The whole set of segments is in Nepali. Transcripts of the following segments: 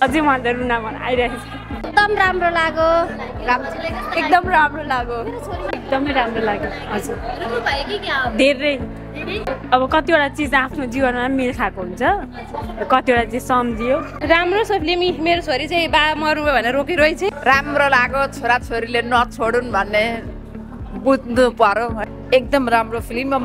अझै मलाई त रुना मन आइरहेको छ। एकदम राम्रो लाग्यो। एकदम राम्रो लाग्यो। एकदमै राम्रो लाग्यो। हजुर धेरै अब कतिवटा चिज आफ्नो जीवनमा मेल खाएको हुन्छ, कतिवटा चिज सम्झियो। राम्रो छ फिल्म। मेरो छोरी चाहिँ बा मरु भनेर रोकिरहेछ। राम्रो लाग्यो, छोराछोरीले नछोडुन् भन्ने बुझ्नु पर्यो। एकदम राम्रो फिल्म। अब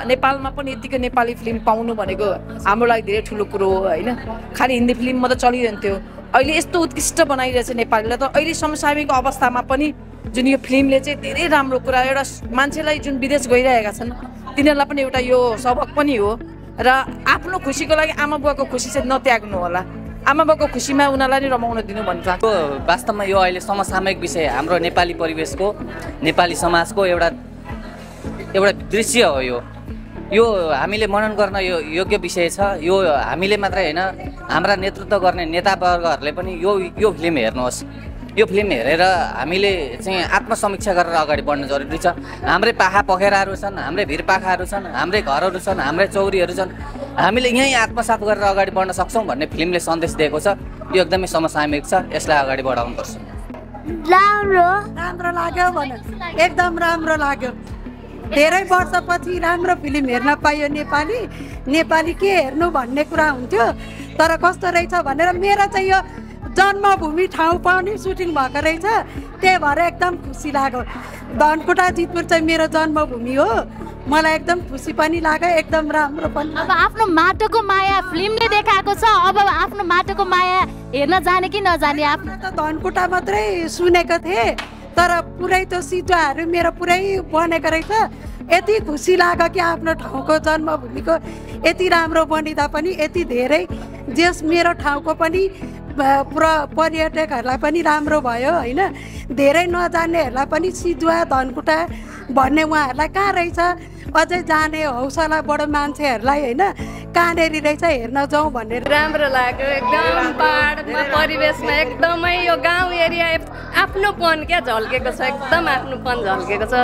नेपालमा पनि यतिको नेपाली फिल्म पाउनु भनेको हाम्रो लागि धेरै ठुलो कुरो हो होइन। खालि हिन्दी फिल्म मात्रै चलिरहन्थ्यो, अहिले यस्तो उत्कृष्ट बनाइरहेछ नेपालीलाई त। अहिले समसामयिक अवस्थामा पनि जुन यो फिल्मले चाहिँ धेरै राम्रो कुरा, एउटा मान्छेलाई जुन विदेश गइरहेका छन् तिनीहरूलाई पनि एउटा यो सबक पनि हो। र आफ्नो खुसीको लागि आमा बुवाको खुसी चाहिँ नत्याग्नु होला। आमा बाबाको खुसीमा उनीहरूलाई नै रमाउन दिनु भन्छ। वास्तवमा यो अहिले समसामयिक विषय, हाम्रो नेपाली परिवेशको, नेपाली समाजको एउटा दृश्य हो। यो हामीले मनन गर्न योग्य विषय छ। यो हामीले मात्रै होइन, हाम्रा नेतृत्व गर्ने नेतावर्गहरूले पनि यो फिल्म हेर्नुहोस्। यो फिल्म हेरेर हामीले चाहिँ आत्मसमीक्षा गरेर अगाडि बढ्नु जरुरी छ। हाम्रै पाखा पखेराहरू छन्, हाम्रै भिरपाखाहरू छन्, हाम्रै घरहरू छन्, हाम्रै चौरीहरू छन्। हामीले यहीँ आत्मसात गरेर अगाडि बढ्न सक्छौँ भन्ने फिल्मले सन्देश दिएको छ। यो एकदमै समसामयिक छ, यसलाई अगाडि बढाउनुपर्छ। राम्रो लाग्यो भने एकदम राम्रो लाग्यो। धेरै वर्षपछि राम्रो फिल्म हेर्न पाइयो। नेपाली के हेर्नु भन्ने कुरा हुन्थ्यो, तर कस्तो रहेछ भनेर मेरो चाहिँ यो जन्मभूमि ठाउँ पनि सुटिङ भएको रहेछ, त्यही भएर एकदम खुसी लाग्यो। धनकुटा जितपुर चाहिँ मेरो जन्मभूमि हो, मलाई एकदम खुसी पनि लाग्यो, एकदम राम्रो पनि। अब आफ्नो माटोको माया फिल्मले देखाएको छ, अब आफ्नो माटोको माया हेर्न जाने कि नजाने? आफ्नो त धनकुटा मात्रै सुनेको थिएँ, तर पुरै त्यो सिटुवाहरू मेरो पुरै बनेको रहेछ। यति खुसी लाग्यो कि आफ्नो ठाउँको जन्मभूमिको यति राम्रो बनिँदा पनि यति धेरै जस मेरो ठाउँको पनि पर्यटकहरूलाई पनि राम्रो भयो होइन। धेरै नजान्नेहरूलाई पनि सिजुवा धनकुटा भन्ने उहाँहरूलाई कहाँ रहेछ अझै जाने हौसला बडो मान्छेहरूलाई होइन, कहाँनिर रहेछ हेर्न जाउँ भनेर। राम्रो लाग्यो एकदम। पहाडमा परिवेशमा एकदमै यो गाउँ एरिया आफ्नोपन क्या झल्केको छ, एकदम आफ्नोपन झल्केको छ।